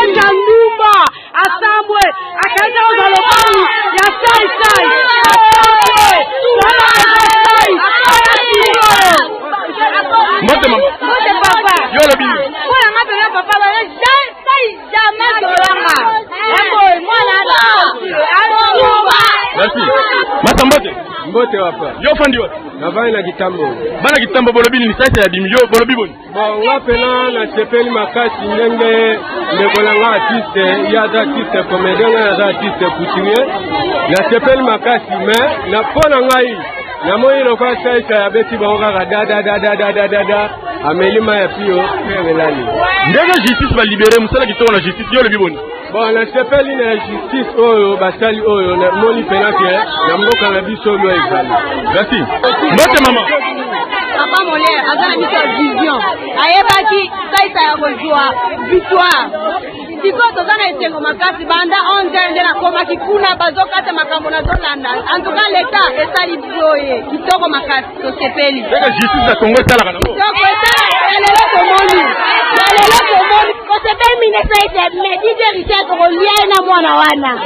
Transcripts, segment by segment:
Abenga Ndumba Asambwe akaenda uzalopani ya sai sai Mote mama. Mote papa. Yo le bini. Kwa ngata ya papa ba sai jamais dolanga. Eko mwana ala. Merci. Mata mbote. Mbote wapa. Yo fandi wa. Na bana kitambo. Bana kitambo bolobini ni sasa ya bimi yo bolobiboni. Bon wapena na chepeli makasi ngenge ndekolanga artiste ya artiste comédien ya artiste coutumier. Na chepeli makasi mais na pona ngai na moyi lokwa saisa ya beti bangoka da amelima ya pio pelani. Ndenge justice ba libérer musala kitoko na justice yo le biboni. Bon na chepeli na justice oyo basali oyo na moni penake na mboka na biso lo ezali. Merci. Mbote mama. Papa Molaire azana mito vision. Ayebaki saisa ya kojua victoire. Siko tozana etengo makasi banda 11 nde na koma kikuna bazokata makambo na zolanda. En tout cas l'état esali boye kitoko makasi tosepeli. Ndenge justice ya Congo esala kana. Kitoko esala lelo komoni. Lelo komoni kosepeli minesa ete medije richard kolia na mwana wana.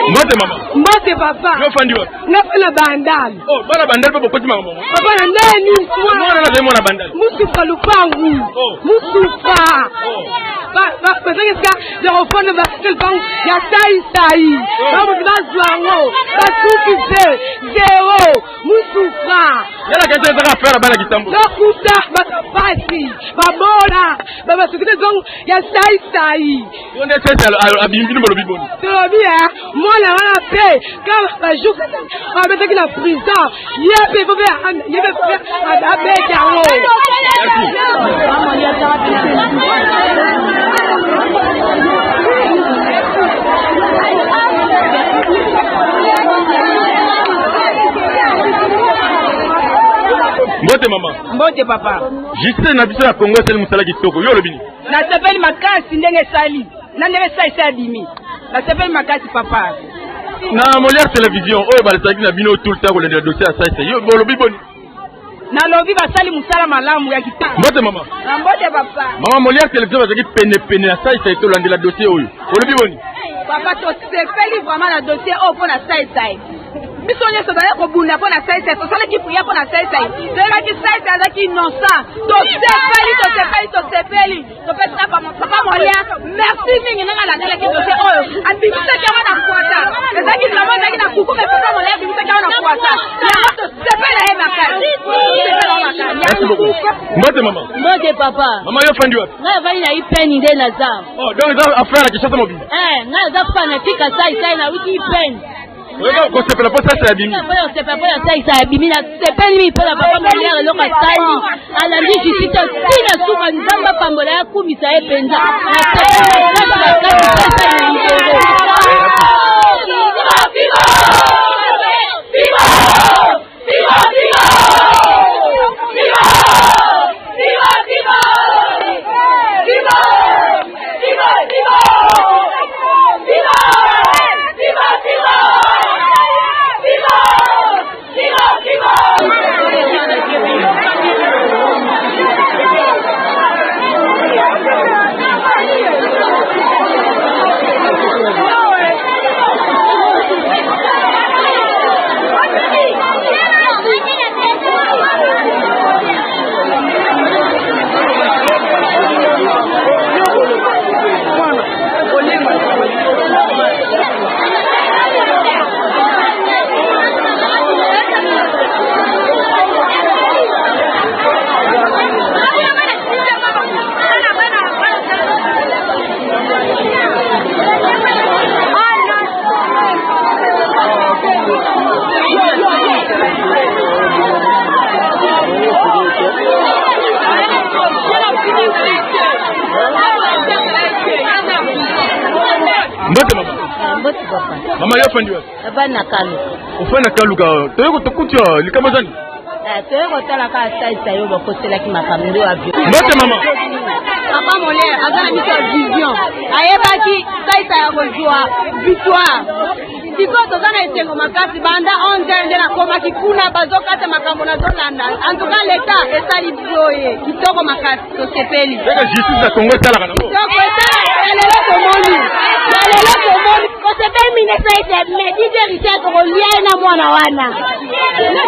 Mbote mama. Mbote papa. Yo fandi wa. Ngapela bandali. Oh bana bandali babo koti mama. Papa na ndeni mwana na demo na bandali. Musufa lupangu. Musufa. Ba pesanga de refondre basket bank ya sai. Ba bazwango. Ba tukize zero. Musufa. Yala kaje zaka faire bana kitambo. Lokuta ba pasi. Ba bona. Ba tukite zong ya sai. Yonde sasa abimbi mbolo biboni. Tobia mwana wana pe kama bajuka abetaki na prison yepe bobe yebe abeta ngo. Mbote mama. Mbote papa. Justice na biso ya Congo sel musala kitoko yo lobini. Na sepeli makasi ndenge sali. Na ndenge sai bimi. Na sepeli makasi papa. Na Molière télévision oyo balisaki na bino tout le temps kolenda dossier ya saisa yo bolobi boni. Na lobi basali musala malamu ya kitoko. Mbote mama. Na mbote papa. Mama Molière télévision basaki pene na saisa ito landela dossier oyo. Bolobi boni. Papa to sepeli vraiment na dossier oyo pour na sai. Biso nyeso dala ko bunda pour na sai to sala ki priya pour na sai. Dela ki sai azaki innocent. To sepeli. To pesa papa Molière. Merci mingi na la ndela ki dossier oyo. Abimisa ki wana kwata. Ezaki na mwana ki na kuku me papa Molière abimisa ki wana kwata. Ya to sepeli e makasi. Merci beaucoup. Mbote mama. Mbote papa. Mama yo fandi wapi? Nga vali na ipeni nde na za. Oh donc ça affaire la question mobile. Nga za fanatika sai na wiki ipeni. Wewe ko sepela po sasa ya bimi. Wewe sepela po sai ya bimi na sepeli mi pela papa Molière loka sali. Ala ndi jisita sina suka nzamba pambola ya kumisa epenza. Na sepela sasa ni ngoro. Mbote mama. Mbote papa. Mama yo fandi wapi? Bana kalu. Ufana kaluka. Toyeko tokutia likamazani. Toyeko tala ka saisa yo bakosela ki makambo ya bio. Mbote mama. Papa Molaire azana mito vision. Ayebaki saisa ya kojua victoire. Siko tozana etengo makasi banda 11 nde na koma kikuna bazokata makambo na zolanda. En tout cas l'état esali boye kitoko makasi tosepeli. Ndenge justice ya Congo esala kana. Kitoko esala lelo tomoni osepeli minesa ete medide richard kolia na mwana wana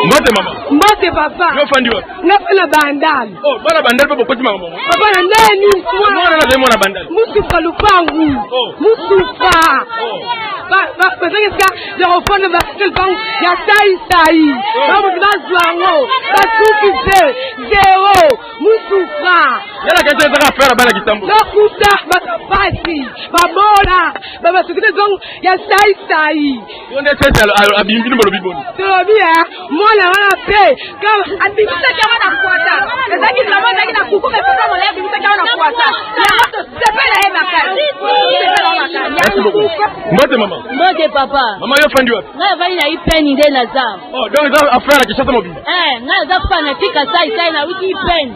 Mbote mama. Mbote papa. Yo fandi wa. Nafana bandali. Oh, bana bandali papa koti mama. Papa na nani mwa. Mwana na mwana bandali. Musufa lupangu. Musufa. Ba peut-être que le refond va se faire ya sai. Ba mu bazwango. Ba tukize. Zero. Musufa. Yala kaje za faire bana kitambo. Lokuta ba pasi. Ba bona. Ba tukize zongo ya sai. Yonde sasa abimbi mbolo biboni. Tobia mwana wana pe kama abimisa kama na kuata. Ezaki na mwana kina kukume pesa mwana abimisa kama na kuata. Ya moto sepela hema kali. Mbote mama. Mbote papa. Mama yo fandi wapi? Nga vali na ipeni nde na za. Oh, donc ça affaire la kishata mobile. Nga za fana tika sai na wiki ipeni.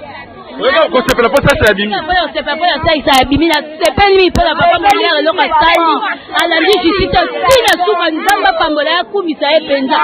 Wewe ko sepela po sasa ya bimi. Wewe sepela po sai bimi na sepeli mi pela papa moliere loka sali. Alandi jisita tina suka nzamba pambola ya kumisa epenza.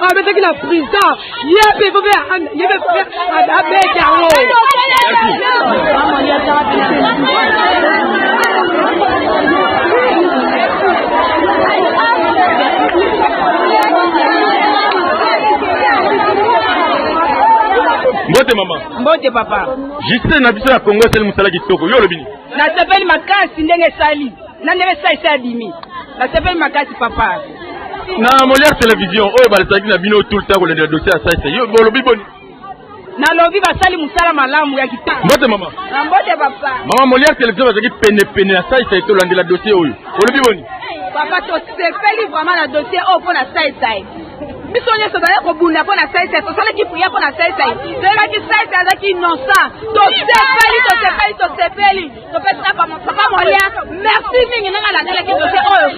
Avec la prison, il y a des Mbote mama. Mbote papa. Juste na biso ya Congo sel musala kitoko. Yo lobini. Na sepeli makasi ndenge sali. Na ndenge sai bimi. Na sepeli makasi papa. Na Molière télévision oyo balisaki na bino tout le temps le dossier à ça. Yo bolobi boni. Na lobi basali musala malamu ya kitoko. Mbote mama. Na mbote papa. Mama Molière télévision basaki pene na ça to landela dossier oyo. Bolobi boni. Papa to sepeli vraiment na dossier oyo pour na sai. Biso nyesa dala ko bunda pour na sai to sala ki priya pour na sai. Dela ki sai azaki innocent. To sepeli. To pesa papa Molière. Merci mingi na la tele ki dossier oyo.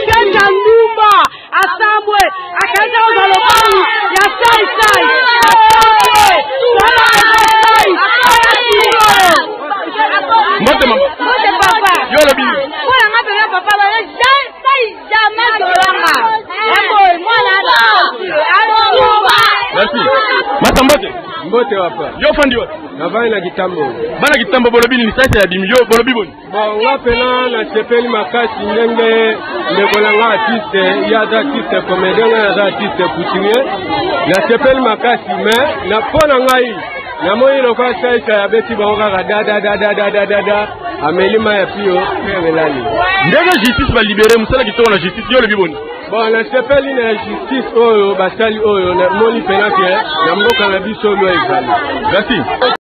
Kenda ngumba asambwe akaenda uzalopani ya sai Mbote mama. Mbote papa. Yo lobini. Mwana ngapi ya papa ba sai jamais dolanga. Mwana Merci. Masa mbote. Mbote wapa. Yo fandi wapi? Na vali na kitambo. Bana kitambo bolobini ni sasa ya bimi. Yo bolobi boni. Bon, wapena na sepeli makasi ndenge lekolanga artiste, ya artiste comédien ya artiste couturier. Na sepeli makasi mais na pona ngai na moyi loka saisa ya beti baoka da amelima ya pio pelali. Ndenge justice ba libérer musala kitoko na justice yo lobi boni. Bon, na sepeli na justice oyo basali oyo na moni penake na mboka na biso lo ezali. Merci.